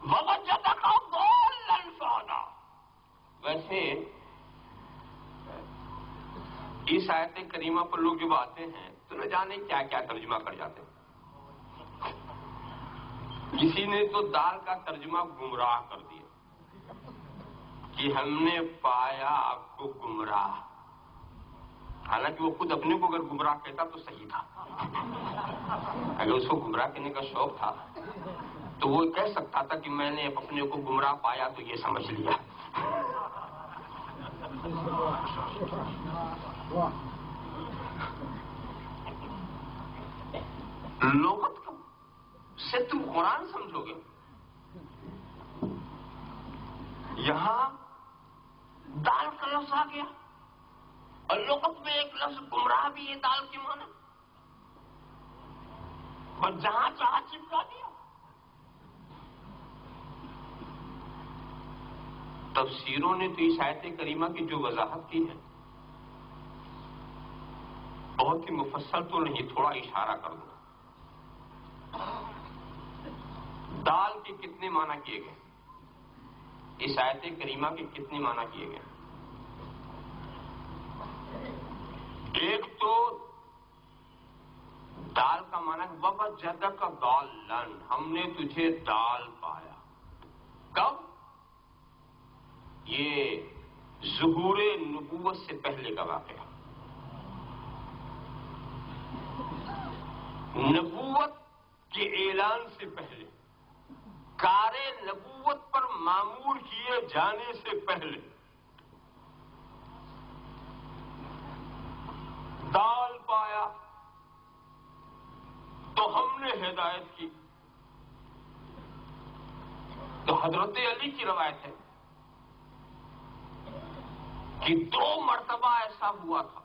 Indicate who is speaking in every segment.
Speaker 1: وَوَجَدَكَ ضَالًّا فَهَدَىٰ۔ ویسے اس آیت کریمہ پر لوگ جب آتے ہیں تو نہ جانے کیا کیا ترجمہ کر جاتے ہیں۔ کسی نے تو دال کا ترجمہ گمراہ کر دیا کہ ہم نے پایا آپ کو گمراہ، حالانکہ وہ خود اپنے کو اگر گمراہ کہتا تو صحیح تھا۔ اگر اس کو گمراہ کرنے کا شوق تھا تو وہ کہہ سکتا تھا کہ میں نے اپنے کو گمراہ پایا تو یہ سمجھ لیا۔ لغت سے تم قرآن سمجھو گے، یہاں دال کا لفظ آ گیا اور لغت میں ایک لفظ گمراہ بھی ہے دال کے معنی، اور جہاں چاہا چپکا دیا۔ تفسیروں نے تو اس آیت کریمہ کی جو وضاحت کی ہے بہت ہی مفصل تو نہیں، تھوڑا اشارہ کر دوں۔ دال کے کتنے معنی کیے گئے؟ اس آیت کریمہ کے کتنے معنی کیے گئے؟ ایک تو دال کا معنی وَوَجَدَكَ ضَالًّا، ہم نے تجھے دال پایا۔ کب؟ یہ ظہور نبوت سے پہلے کا واقعہ۔ نبوت کے اعلان سے پہلے، کار نبوت پر مامور کیے جانے سے پہلے دال پایا تو ہم نے ہدایت کی۔ تو حضرت علی کی روایت ہے کہ 2 مرتبہ ایسا ہوا تھا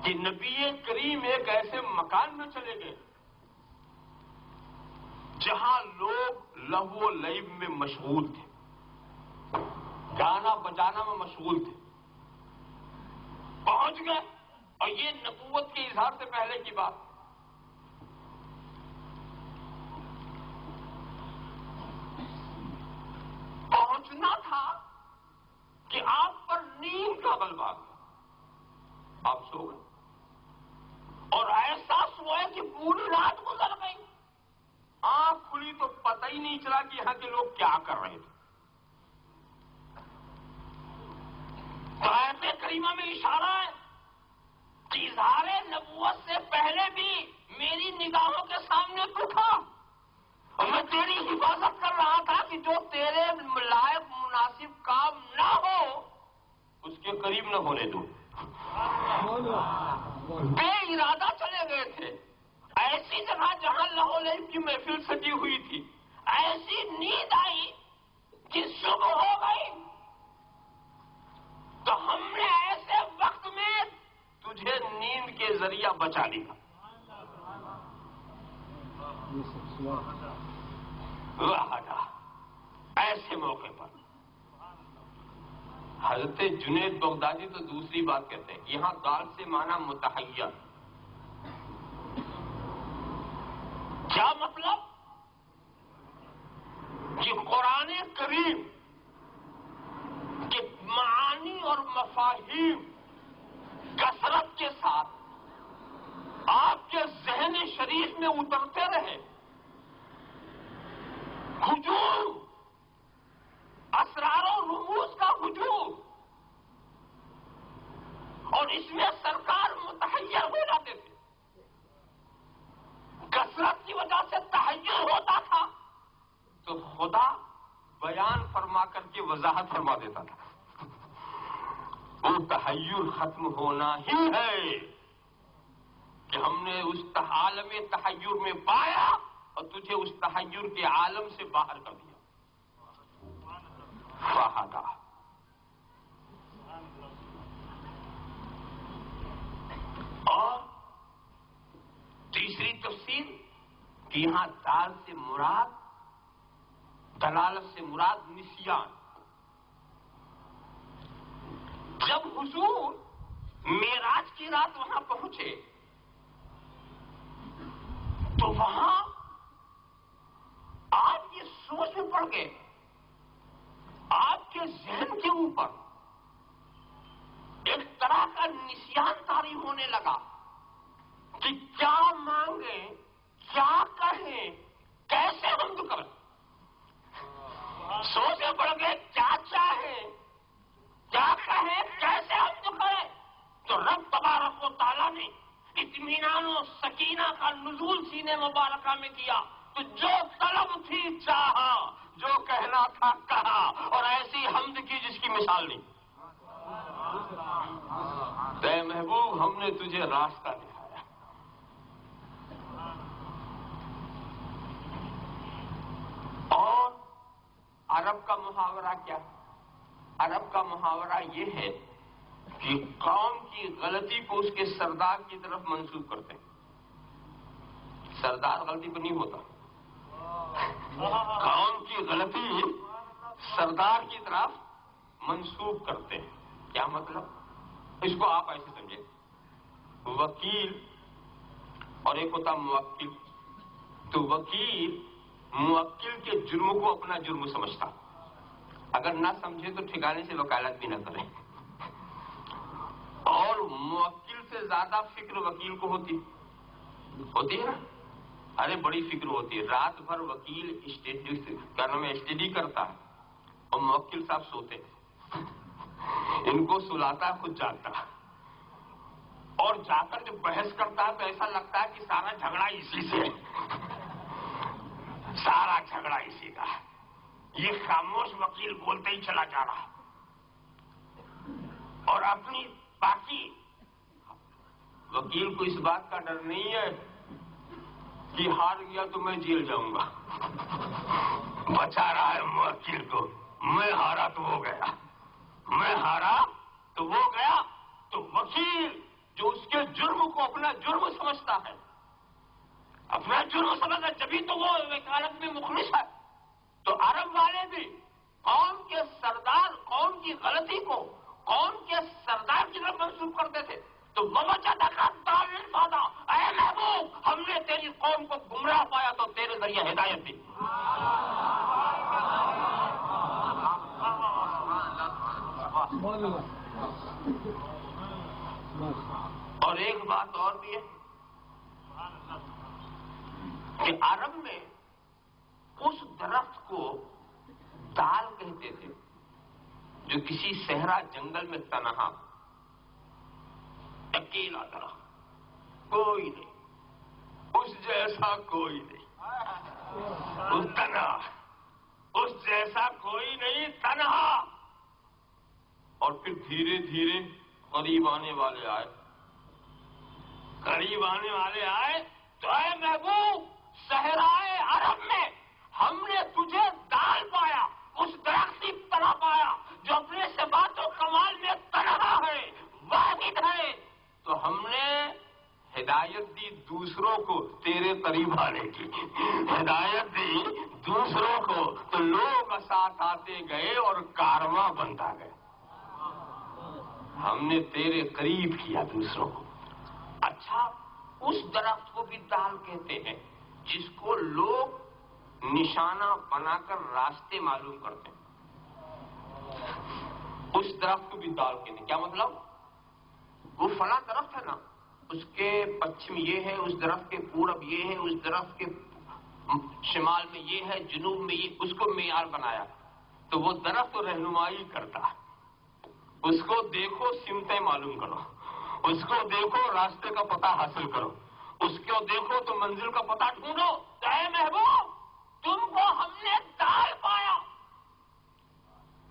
Speaker 1: کہ نبی کریم ایک ایسے مکان میں چلے گئے جہاں لوگ لہو و لعب میں مشغول تھے، گانا بجانا میں مشغول تھے، پہنچ گئے، اور یہ نبوت کے اظہار سے پہلے کی بات۔ پہنچنا تھا کہ آپ پر نیند کا غلبہ آ گیا، آپ سو گئے اور احساس ہوا کہ پوری رات گزر گئی، آنکھ کھلی تو پتہ ہی نہیں چلا کہ یہاں کے لوگ کیا کر رہے تھے۔ تو آیت کریمہ میں اشارہ ہے کہ اظہار نبوت سے پہلے بھی میری نگاہوں کے سامنے تو تھا، اور میں تیری حفاظت کر رہا تھا کہ جو تیرے لائق مناسب کام نہ ہو اس کے قریب نہ ہونے دو۔ بے ارادہ چلے گئے تھے ایسی جگہ جہاں لہو لعب کی محفل سجی ہوئی تھی، ایسی نیند آئی کہ صبح ہو گئی، تو ہم نے ایسے وقت میں تجھے نیند کے ذریعہ بچا لیا۔ ایسے موقع پر حضرت جنید بغدادی تو دوسری بات کہتے ہیں، یہاں دال سے معنی متحیر۔ کیا مطلب؟ کہ قرآن کریم کے معانی اور مفاہیم کثرت کے ساتھ آپ کے ذہن شریف میں اترتے رہے، ہجوم، اسرار و رموز کا ہجوم، اور اس میں سرکار متحیر ہو جاتے تھے، کثرت کی وجہ سے تحیر ہوتا تھا تو خدا بیان فرما کر کے وضاحت فرما دیتا تھا۔ وہ تحیر ختم ہونا ہی ہے کہ ہم نے اس عالم تحیر میں پایا اور تجھے اس تحیر کے عالم سے باہر کر دیا۔ فہدا۔ اور تیسری تفسیر کہ یہاں دال سے مراد، دلالت سے مراد نسیان۔ جب حضور معراج کی رات وہاں پہنچے تو وہاں پڑ گئے، آپ کے ذہن کے اوپر ایک طرح کا نسیان طاری ہونے لگا کہ کیا مانگیں، کیا کہیں، کیسے حمد کریں۔ سوچے پڑ گئے کیا چاہیں، کیا کہیں، کیسے حمد کریں۔ تو رب تبارک و تعالیٰ نے اطمینان و سکینہ کا نزول سینے مبارکہ میں کیا، تو جو طلب تھی چاہا، جو کہنا تھا کہا، اور ایسی حمد کی جس کی مثال نہیں۔ اے محبوب، ہم نے تجھے راستہ دکھایا۔ اور عرب کا محاورہ کیا؟ عرب کا محاورہ یہ ہے کہ قوم کی غلطی کو اس کے سردار کی طرف منسوب کرتے ہیں۔ سردار غلطی پر نہیں ہوتا، قوم کی غلطی سردار کی طرف منسوب کرتے ہیں۔ کیا مطلب؟ اس کو آپ ایسے سمجھیں، وکیل اور ایک ہوتا موکل۔ تو وکیل موکل کے جرم کو اپنا جرم سمجھتا، اگر نہ سمجھے تو ٹھکانے سے وکالت بھی نہ کرے۔ اور موکل سے زیادہ فکر وکیل کو ہوتی ہے نا؟ ارے بڑی فکر ہوتی ہے، رات بھر وکیل اسٹڈی کرتا ہے اور موکل صاحب سوتے ہیں، ان کو سلاتا ہے، خود جاگتا ہے، اور جا کر جب بحث کرتا ہے تو ایسا لگتا ہے کہ سارا جھگڑا اسی سے ہے، سارا جھگڑا اسی کا ہے۔ یہ خاموش وکیل بولتے ہی چلا جا رہا، اور اپنی باقی وکیل کو اس بات کا ڈر نہیں ہے کہ ہار گیا تو میں جیل جاؤں گا، بچا رہا ہے موکل کو، میں ہارا تو وہ گیا، میں ہارا تو وہ گیا۔ تو وکیل جو اس کے جرم کو اپنا جرم سمجھتا ہے، اپنا جرم سمجھتا، جبھی تو وہ وکالت میں مخلص ہے۔ تو عرب والے بھی قوم کے سردار، قوم کی غلطی کو قوم کے سردار کی طرف منسوخ کرتے تھے۔ تو وَوَجَدَكَ ضَالًّا، اے محبوب، ہم نے تیری قوم کو گمراہ پایا تو تیرے ذریعے ہدایت دی۔ اور ایک بات اور بھی ہے کہ عرب میں اس درخت کو دال کہتے تھے جو کسی صحرا جنگل میں تنہا، اکیلا درخت، کوئی نہیں، اس جیسا کوئی نہیں، اس تنہا، اس جیسا کوئی نہیں، تنہا۔ اور پھر دھیرے دھیرے قریب آنے والے آئے، قریب آنے والے آئے تو اے محبوب، صحرائے عرب میں ہم نے تجھے دال پایا، اس درخت کی طرح پایا جو اپنے صفات و کمال میں تنہا ہے، واحد ہے۔ تو ہم نے ہدایت دی دوسروں کو تیرے قریب آنے کی، ہدایت دی دوسروں کو، تو لوگ ساتھ آتے گئے اور کارواں بنتا گئے۔ ہم نے تیرے قریب کیا دوسروں کو۔ اچھا، اس درخت کو بھی دال کہتے ہیں جس کو لوگ نشانہ بنا کر راستے معلوم کرتے ہیں، اس درخت کو بھی دال کہتے ہیں۔ کیا مطلب؟ وہ فلاں درخت ہے نا، اس کے پچھم یہ ہے، اس درخت کے پورب یہ ہے، اس درخت کے شمال میں یہ ہے، جنوب میں یہ، اس کو معیار بنایا تو وہ درخت رہنمائی کرتا ہے۔ اس کو دیکھو، سمتیں معلوم کرو، اس کو دیکھو، راستے کا پتہ حاصل کرو، اس کو دیکھو تو منزل کا پتہ ڈھونڈو۔ اے محبوب، تم کو ہم نے دال پایا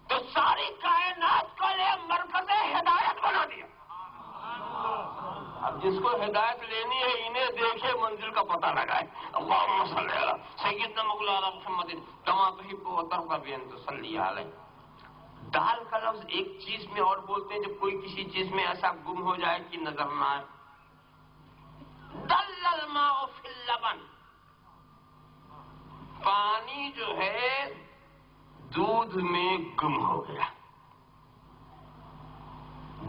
Speaker 1: تو ساری کائنات کا یہ مرکز ہدایت بنا دیا۔ اب جس کو ہدایت لینی ہے انہیں دیکھے، منزل کا پتہ لگائے۔ اللہم صلی علی سیدنا مولانا محمد کما تحب و ترضی بان تصلی علیہ۔ دال کا لفظ ایک چیز میں اور بولتے ہیں جب کوئی کسی چیز میں ایسا گم ہو جائے کہ نظر نہ آئے۔ دل الماء فی اللبن، پانی جو ہے دودھ میں گم ہو گیا،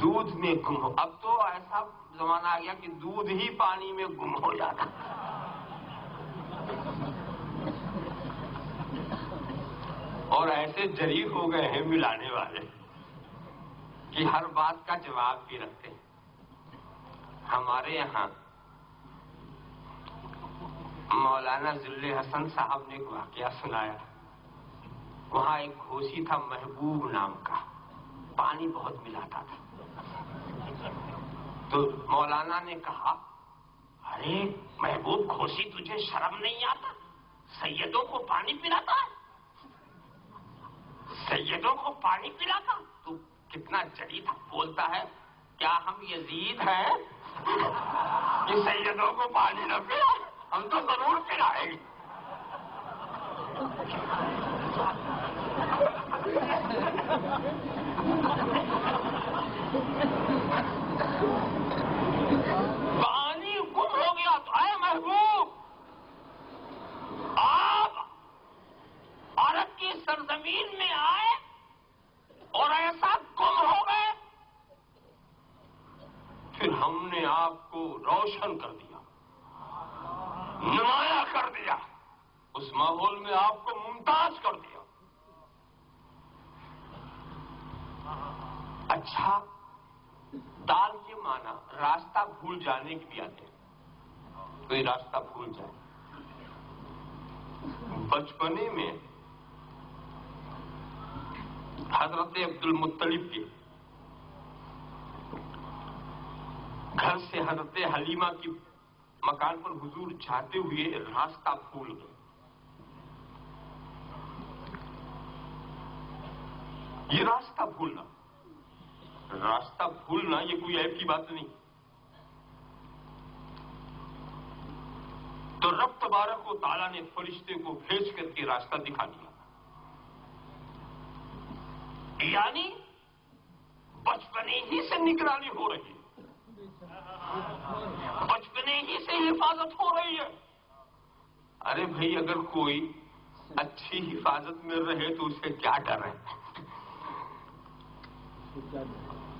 Speaker 1: دودھ میں گم ہو۔ اب تو ایسا زمانہ آ گیا کہ دودھ ہی پانی میں گم ہو جاتا۔ اور ایسے جری ہو گئے ہیں ملانے والے کہ ہر بات کا جواب بھی رکھتے ہیں. ہمارے یہاں مولانا ذل حسن صاحب نے ایک واقعہ سنایا. وہاں ایک گھوسی تھا محبوب نام کا، پانی بہت ملاتا تھا. تو مولانا نے کہا، ارے محبوب گھوسی، تجھے شرم نہیں آتا؟ سیدوں کو پانی پلاتا ہے، سیدوں کو پانی پلاتا. تو کتنا جڑی تھا، بولتا ہے کیا ہم یزید ہیں کہ سیدوں کو پانی نہ پلا؟ ہم تو ضرور پلائیں گے. پانی گم ہو گیا تو اے محبوب، آپ عرب کی سرزمین میں آئے اور ایسا گم ہو گئے، پھر ہم نے آپ کو روشن کر دیا، نمایاں کر دیا، اس ماحول میں آپ کو ممتاز کر دیا. اچھا، دال کے معنی راستہ بھول جانے کے بھی آتے ہیں. کوئی راستہ بھول جائے. بچپنے میں حضرت عبد المطلب کے گھر سے حضرت حلیمہ کی مکان پر حضور جاتے ہوئے راستہ بھول گئے. یہ راستہ بھولنا یہ کوئی عیب کی بات نہیں. تو رب تبارک و تعالیٰ نے فرشتے کو بھیج کر کے راستہ دکھا دیا. یعنی بچپنے ہی سے نگرانی ہو رہی ہے، بچپنے ہی سے حفاظت ہو رہی ہے. ارے بھائی، اگر کوئی اچھی حفاظت میں رہے تو اسے کیا ڈر ہے؟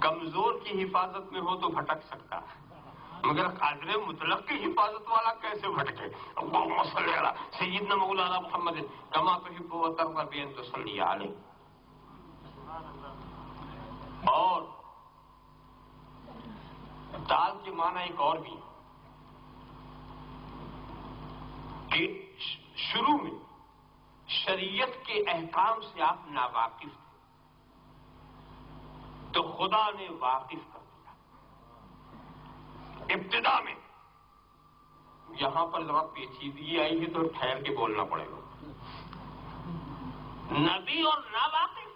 Speaker 1: کمزور کی حفاظت میں ہو تو بھٹک سکتا ہے، مگر قادر مطلق کی حفاظت والا کیسے بھٹکے؟ اللہم صلی علی سیدنا مولانا محمد کما تحب و ترضی بان تصلی علیہ. اور دال کے معنی ایک اور بھی کہ شروع میں شریعت کے احکام سے آپ ناواقف تھے تو خدا نے واقف کر دیا. ابتدا میں یہاں پر ذرا پیچیدگی آئی ہے تو ٹھہر کے بولنا پڑے گا. نبی اور ناواقف،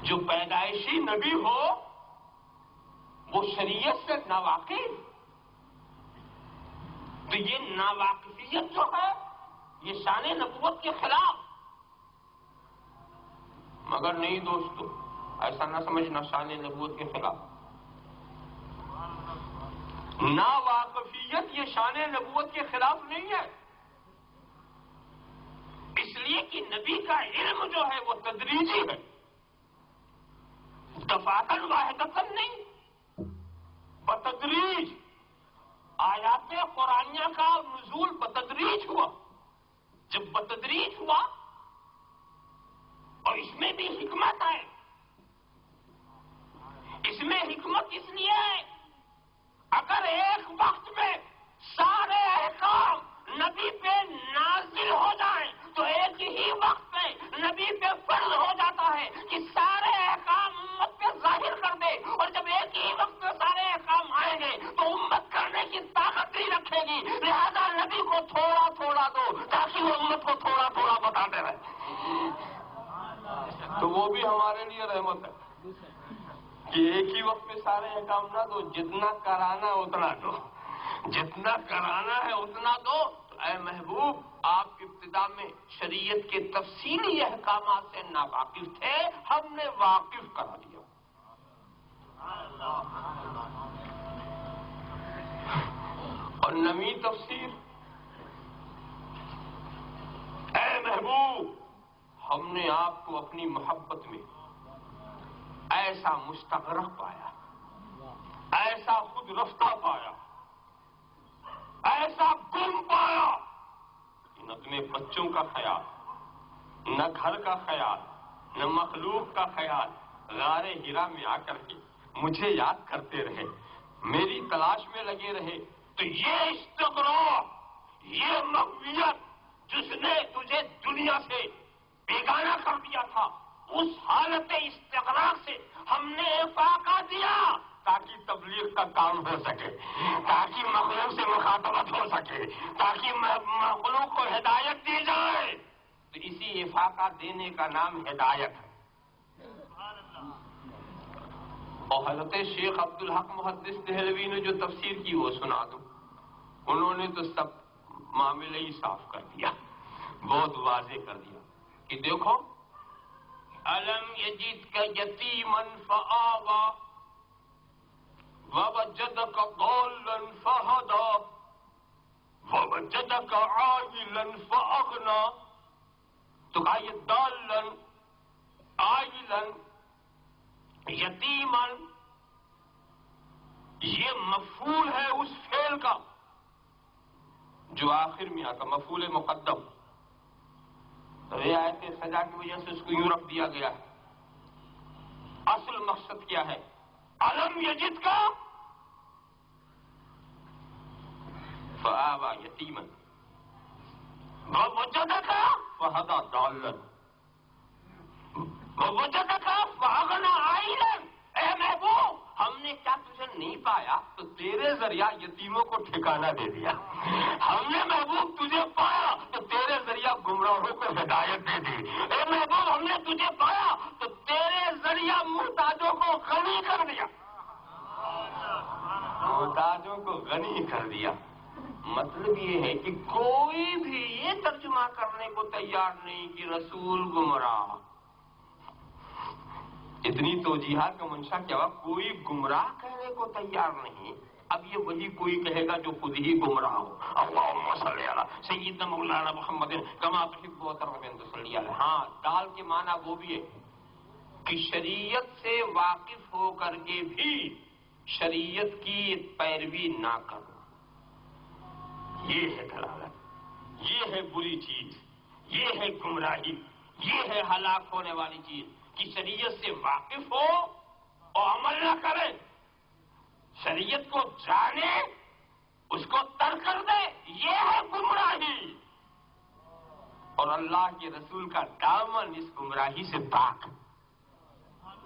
Speaker 1: جو پیدائشی نبی ہو وہ شریعت سے ناواقف، تو یہ ناواقفیت جو ہے یہ شان نبوت کے خلاف. مگر نہیں دوستو، ایسا نہ سمجھنا شان نبوت کے خلاف. ناواقفیت یہ شان نبوت کے خلاف نہیں ہے، اس لیے کہ نبی کا علم جو ہے وہ تدریجی ہے، دفعتاً واحدتاً نہیں، بتدریج. آیات قرآنیہ کا نزول بتدریج ہوا. جب بتدریج ہوا اور اس میں بھی حکمت ہے، اس میں حکمت اس لیے ہے اگر ایک وقت میں سارے احکام نبی پہ نازل ہو جائیں تو ایک ہی وقت میں نبی پہ فرض ہو جاتا ہے کہ سارے احکام امت پہ ظاہر کر دے. اور جب ایک ہی وقت میں سارے احکام آئیں گے تو امت کرنے کی طاقت نہیں رکھے گی، لہذا نبی کو تھوڑا تھوڑا دو تاکہ وہ امت کو تھوڑا تھوڑا بتاتے رہے. تو وہ بھی ہمارے لیے رحمت ہے کہ ایک ہی وقت میں سارے احکام نہ دو، جتنا کرانا ہے اتنا دو، جتنا کرانا ہے اتنا دو. تو اے محبوب، آپ ابتدا میں شریعت کے تفصیلی احکامات سے ناواقف تھے، ہم نے واقف کرا دیا. اور نویں تفسیر، اے محبوب، ہم نے آپ کو اپنی محبت میں ایسا مستغرق پایا، ایسا خود رفتہ پایا، ایسا گم پایا کہ نہ اپنے بچوں کا خیال، نہ گھر کا خیال، نہ مخلوق کا خیال، غار ہرا میں آ کر کے مجھے یاد کرتے رہے، میری تلاش میں لگے رہے، تو یہ استغراق، یہ مغویت جس نے تجھے دنیا سے بیگانہ کر دیا تھا، اس حالت استغراق سے ہم نے افاقہ دیا تاکہ تبلیغ کا کام ہو سکے، تاکہ مخلوق سے مخاطبت ہو سکے، تاکہ مخلوق کو ہدایت دی جائے، تو اسی افاقہ دینے کا نام ہدایت ہے۔ اور حضرت شیخ عبدالحق محدث دہلوی نے جو تفسیر کی وہ سنا دو، انہوں نے تو سب معاملے ہی صاف کر دیا، بہت واضح کر دیا کہ دیکھو، الم یجدک یتیما فآوی ووجدک ضالا فہدی ووجدک عائلا فاغنی، تو کہا یہ ضالا عائلا یتیما، یہ مفعول ہے اس فعل کا جو آخر میں آتا، مفعول مقدم، تو یہ آیت سجا کی وجہ سے اس کو یوں رکھ دیا گیا ہے۔ اصل مقصد کیا ہے؟ الم یجد کا فآوی یتیما ووجدک فہدی ضالا ووجدک فاغنی عائلا، اے محبوب ہم نے کیا تجھے نہیں پایا تو تیرے ذریعہ یتیموں کو ٹھکانہ دے دیا، ہم نے محبوب تجھے پایا تو تیرے ذریعہ گمراہوں کو ہدایت دے دی، اے محبوب ہم نے تجھے پایا تو تیرے ذریعہ محتاجوں کو غنی کر دیا، محتاجوں کو غنی کر دیا۔ مطلب یہ ہے کہ کوئی بھی یہ ترجمہ کرنے کو تیار نہیں کہ رسول گمراہ، اتنی توجیحات کا منشا کیا ہوا، کوئی گمراہ کہنے کو تیار نہیں۔ اب یہ وہی کوئی کہے گا جو خود ہی گمراہ ہو، اللہم صلی علی سیدنا مولانا محمد کما تحب و ترضى صلی علیہ۔ ہاں، دال کے معنی وہ بھی ہے کہ شریعت سے واقف ہو کر کے بھی شریعت کی پیروی نہ کرنا، یہ ہے دلالت، یہ ہے بری چیز، یہ ہے گمراہی، یہ ہے ہلاک ہونے والی چیز کہ شریعت سے واقف ہو اور عمل نہ کرے، شریعت کو جانے اس کو ترک کر دے، یہ ہے گمراہی، اور اللہ کے رسول کا دامن اس گمراہی سے پاک۔